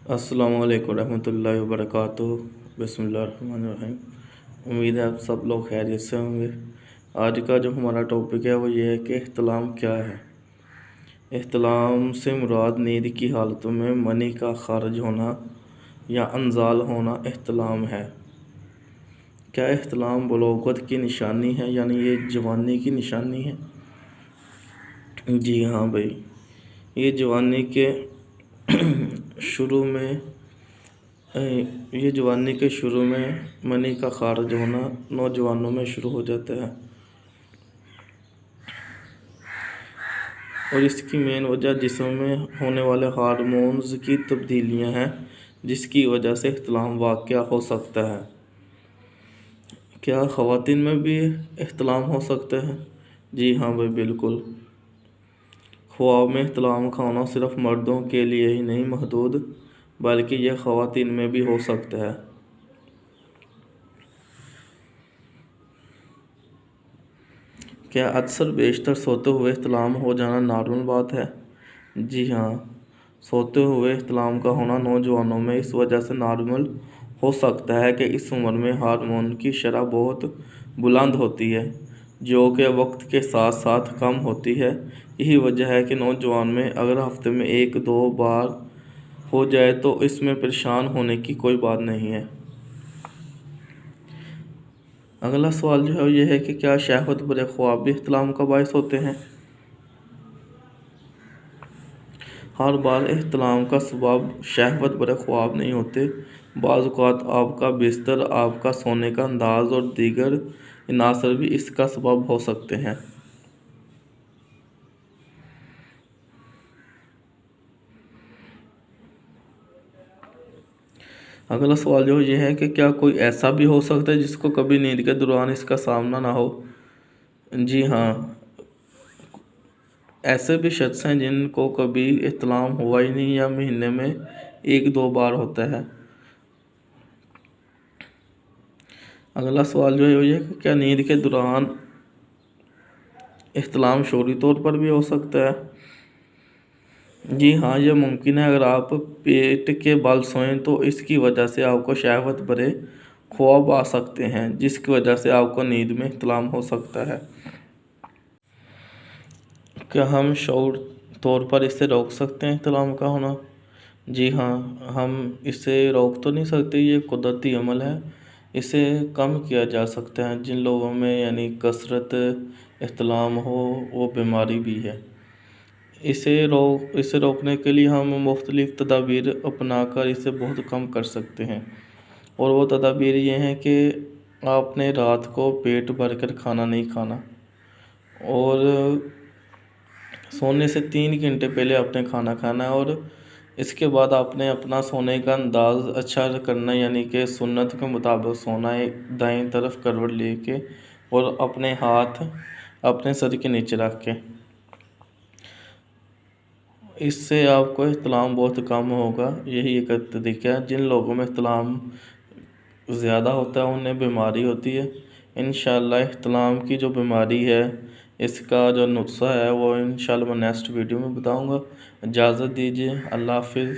अस्सलाम वालेकुम रहमतुल्लाहि व बरकातुहू। बिस्मिल्लाहिर्रहमानिर्रहीम। उम्मीद है आप सब लोग खैरियत से होंगे। आज का जो हमारा टॉपिक है वो ये है कि इह्तिलाम क्या है। इह्तिलाम से मुराद नींद की हालत में मनी का खारिज होना या अंजाल होना इह्तिलाम है। क्या इह्तिलाम बलोगत की निशानी है, यानी ये जवानी की निशानी है? जी हाँ भाई, ये जवानी के शुरू में मनी का खारिज होना नौजवानों में शुरू हो जाता है और इसकी मेन वजह जिस्म में होने वाले हार्मोन्स की तब्दीलियां हैं, जिसकी वजह से इह्तिलाम वाक़या हो सकता है। क्या ख़वातीन में भी इह्तिलाम हो सकता है? जी हाँ भाई, बिल्कुल। ख्वाब में इह्तिलाम का होना सिर्फ मर्दों के लिए ही नहीं महदूद, बल्कि यह ख़वातीन में भी हो सकता है। क्या अक्सर बेशतर सोते हुए इह्तिलाम हो जाना नॉर्मल बात है? जी हाँ, सोते हुए इह्तिलाम का होना नौजवानों में इस वजह से नॉर्मल हो सकता है कि इस उम्र में हार्मोन की शरह बहुत बुलंद होती है, जो कि वक्त के साथ साथ कम होती है। यही वजह है कि नौजवान में अगर हफ्ते में 1-2 बार हो जाए तो इसमें परेशान होने की कोई बात नहीं है। अगला सवाल जो है यह है कि क्या शहवत भरे ख्वाब भी इह्तिलाम का बायस होते हैं? हर बार इह्तिलाम का सबब शहवत भरे ख्वाब नहीं होते। बाज़ औक़ात आपका बिस्तर, आपका सोने का अंदाज़ और दीगर अनासर भी इसका सबब हो सकते हैं। अगला सवाल जो ये है कि क्या कोई ऐसा भी हो सकता है जिसको कभी नींद के दौरान इसका सामना ना हो? जी हाँ, ऐसे भी शख्स हैं जिनको कभी इह्तिलाम हुआ ही नहीं या महीने में 1-2 बार होता है। अगला सवाल जो है ये है कि क्या नींद के दौरान इह्तिलाम शौरी तौर पर भी हो सकता है? जी हाँ, यह मुमकिन है। अगर आप पेट के बल सोएं तो इसकी वजह से आपको शहवत भरे ख्वाब आ सकते हैं, जिसकी वजह से आपको नींद में इह्तिलाम हो सकता है। क्या हम शऊर तौर पर इसे रोक सकते हैं इह्तिलाम का होना? जी हाँ, हम इसे रोक तो नहीं सकते, ये कुदरती अमल है। इसे कम किया जा सकता है। जिन लोगों में यानी कसरत इह्तिलाम हो वो बीमारी भी है। इसे रोकने के लिए हम मुख्तलिफ़ तदाबीर अपना कर इसे बहुत कम कर सकते हैं, और वो तदाबीर ये हैं कि आपने रात को पेट भर कर खाना नहीं खाना और सोने से 3 घंटे पहले आपने खाना खाना है, और इसके बाद आपने अपना सोने का अंदाज़ अच्छा करना, यानी कि सुन्नत के मुताबिक सोना है, दाईं तरफ करवट लेके और अपने हाथ अपने सर के नीचे रख के। इससे आपको इह्तिलाम बहुत कम होगा। यही एक तरीका है। जिन लोगों में इह्तिलाम ज़्यादा होता है उन्हें बीमारी होती है। इंशाअल्लाह इह्तिलाम की जो बीमारी है इसका जो नुस्खा है वो इंशाअल्लाह मैं नेक्स्ट वीडियो में बताऊंगा। इजाज़त दीजिए। अल्लाह हाफ़िज़।